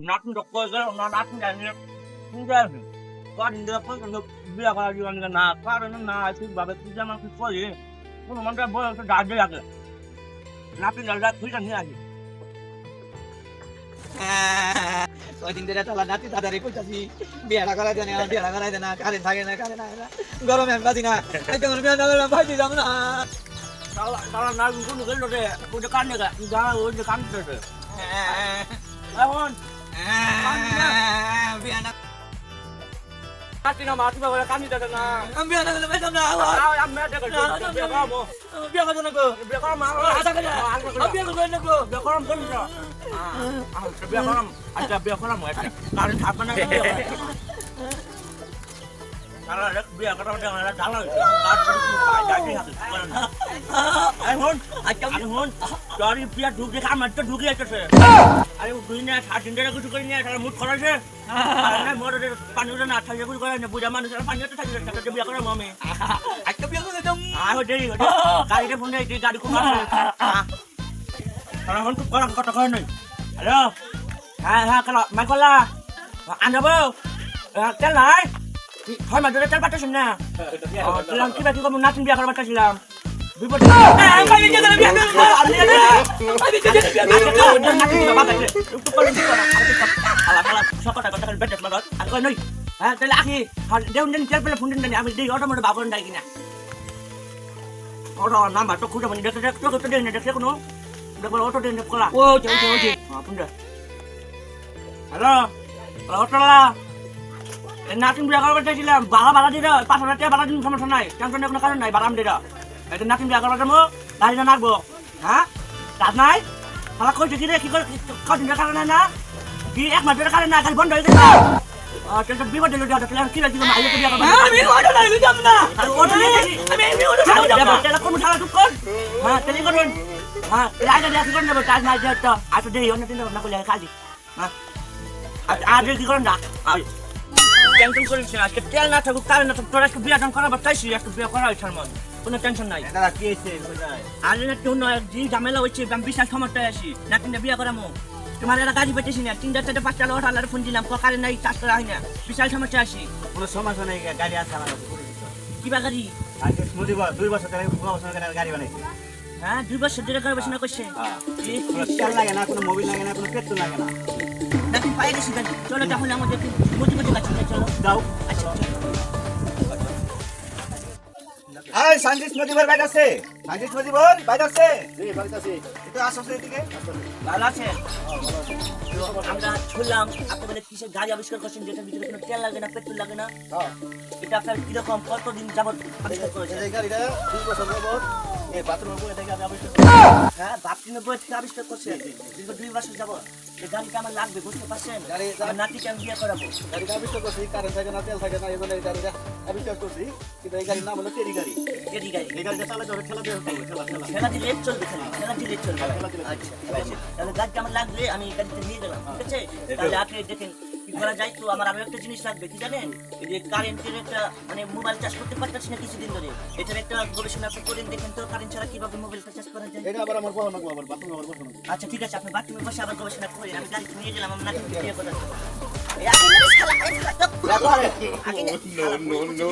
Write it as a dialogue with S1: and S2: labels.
S1: নাটন কইছে না নাটন জানি শুনতে কোন দিন পর কোন বিয়া করা জীবন না কারণ না ঠিকভাবে পূজা মাছ করে কোনো মনটা বড় একটা ডাক দিয়ে রাখে নাটন ডাক খুঁজে নিয়ে আসি
S2: কয়দিন ধরে তালা নাতি দাদারে কইতাছি বিয়াটা করাই দেনা বিয়াটা করাই দেনা কারেন্ট থাকে না কারেন্ট থাকে না গরমে আমি বাঁচি না একদম বিয়া না করলাম ভাইজি যাবো না
S1: তারা না কোনো গেল রে কোটা কান নেগা যা ওই যে কান করতে এখন
S2: বিয়া না
S1: নাটিনা মাটি বাবা কান দিতে না
S2: আমি বিয়া না করলে বেতন না
S1: আমি মেটে করতে বিয়া করব
S2: বিয়া করবো না গো
S1: বিয়া করব
S2: আশা করে বিয়া করবো না গো
S1: বিয়া করব কোন না বিয়া করব আচ্ছা বিয়া করব কারণ থাকবে না তারা বিয়া করব না জানা এখন এখন তোর বিয়া ঢুকে আমার তো ঢুকে যাচ্ছে আরে দুই না 7 দিন কিছু করে নিয়ে তারা মুখ খরাছে আরে মোর পানি না থাকে কিছু করে না বুঝা মানুষ পানি তো থাকে তাকে বিয়া করব আমি
S2: আজকে বিয়া করে দাও
S1: আয় দেরি গাড়িতে ফোন দিয়ে গাড়ি কোন আছে তারা হন কথা কয় নাই হ্যালো হ্যাঁ হ্যাঁ কলা মাইকলা আনবো তেল নাই হয় মা তেল পাঠাছেন না তেলাম কি বাকি করব নাতিন বিয়া করব পাঠাছিলাম বিপদ
S2: আমি বিয়া করে বিয়া করব আমি বিয়া করে
S1: আলা সকটা কথা বেটেস মাগত আর কই নই হ্যাঁ তাহলে আখি দেউন দেন তেল পেলে ফোন দেন আমি দেই অটো মোটে বাবন ডাই কিনা অটো নাম্বার তো খুঁজে মানে দেখতে তো দেন দেখতে কোনো দেখো অটো দেন কলা
S2: ও চল চল
S1: ফোন দে হ্যালো অটোলা নাতিন বিয়া করব চাইছিলাম বালা দিরা 5,000 টাকা বালা দিন সমস্যা নাই টেনশনের কোনো কারণ নাই বালাম দিরা এটা নাতিন বিয়া করব যাবো গাড়ি না নাকবো হ্যাঁ কাজ নাই শালা কইছে কি রে কি করে কদিন কারণ না কি এক মাসের কারণ না খালি বন্ধ হয়ে গেছে তেল বিপদ দিল দাদা তেল কি লাগি আইলে বিয়া করব
S2: আমি অটো লাইলে যাব না
S1: অটো আমি অটো যাব না তেল কোন শালা চুপ কর হ্যাঁ তেল করুন হ্যাঁ লাগা দিয়া কি করন দেব কাজ নাই যেত আতো দেই অন্য দিন না কইলে কাজ হ্যাঁ আজ কি করন না টেনশন করিস না আজকে তেল না থাকুক কারণ না তোর আজকে বিয়া দাম করা বাতাইছি আজকে বিয়া করা হইছার মন কোনো টেনশন নাই
S2: দাদা কি হইছে কই যায়
S1: আজ না তুই নয় জি ঝামেলা হইছে আমি বিশাল সমস্যায় আছি না কিন্তু বিয়া করামু তোমার এরা গাড়ি পেতেছি না 3টা 4টা 5টা লোক আলার ফোন দিলাম কারে নাই চাষ করা হয় না বিশাল সমস্যা আছি
S2: কোনো সমস্যা নাই গাড়ি আছে আমার
S1: কি বা গাড়ি
S2: আজকে নদী 2 বছর ধরে 2 বছর ধরে গাড়ি বানাইছে
S1: হ্যাঁ 2 বছর ধরে করে বসে না কইছে
S2: কোনো তেল লাগে না কোনো মোবিল লাগে না কোনো পেট্রোল লাগে না
S1: নাকি পাই গেছি গাড়ি চলো তাহলে আমাদের মুজি কাছে চলো
S2: যাও
S1: আচ্ছা
S2: এই সানজিত নদীবার বাইরে আছে সানজিত নদীবার বাইরে আছে জি বাইরে আছে একটু আসো এদিকে
S1: ভালো আছে আমরা শুনলাম আপনি বলে কিসের গাড়ি আবিষ্কার করছেন যেটার ভিতরে কোনো তেল লাগে না পেট্রোল লাগে না এটা আপনার কিরকম কতদিন যাবত আবিষ্কার করেছেন
S2: এই গাড়িটা 2 বছর যাবত এই বাথরুমের উপরে থেকে আমি আবিষ্কার
S1: হ্যাঁ বাথরুমের বই থেকে আবিষ্কার করছেন দীর্ঘ 2 বছর যাবত এই গাড়িটা আমার লাগবে বুঝতে পারছেন আমার নাতিকে আমি বিয়ে করাবো
S2: গাড়িটা আবিষ্কার করছি কারেন্ট থাকে না তেল থাকে না এই জন্য এই গাড়িটা আবিষ্কার করছি কিন্তু এই গাড়ির নাম হলো টেরি গাড়ি
S1: টেরি গাড়ি
S2: এই গাড়িটা চালাতে হবে খেলা দিয়ে
S1: খেলা দিলে চলবে খালি খেলা দিলে চলবে আচ্ছা তাহলে গাড়িটা আমার লাগবে আমি গাড়িতে নিয়ে গেলাম ঠিক আছে তাহলে আপনি দেখেন কি করা যায় তো আমার আরো একটা জিনিস লাগবে কি জানেন এই যে কারেন্টের একটা মানে মোবাইল চার্জ করতে পারতেছি না কিছুদিন ধরে এটার একটা গবেষণা আপনি করেন দেখেন তো কারেন্ট ছাড়া কিভাবে মোবাইলটা চার্জ করা যায়
S2: এটা আবার আমার বড় না আবার বাথরুমে আবার বসে
S1: আচ্ছা ঠিক আছে আপনি বাথরুমে বসে আবার গবেষণা করেন আমি গাড়িতে নিয়ে গেলাম আমার নাকি বিয়ে করার জন্য no.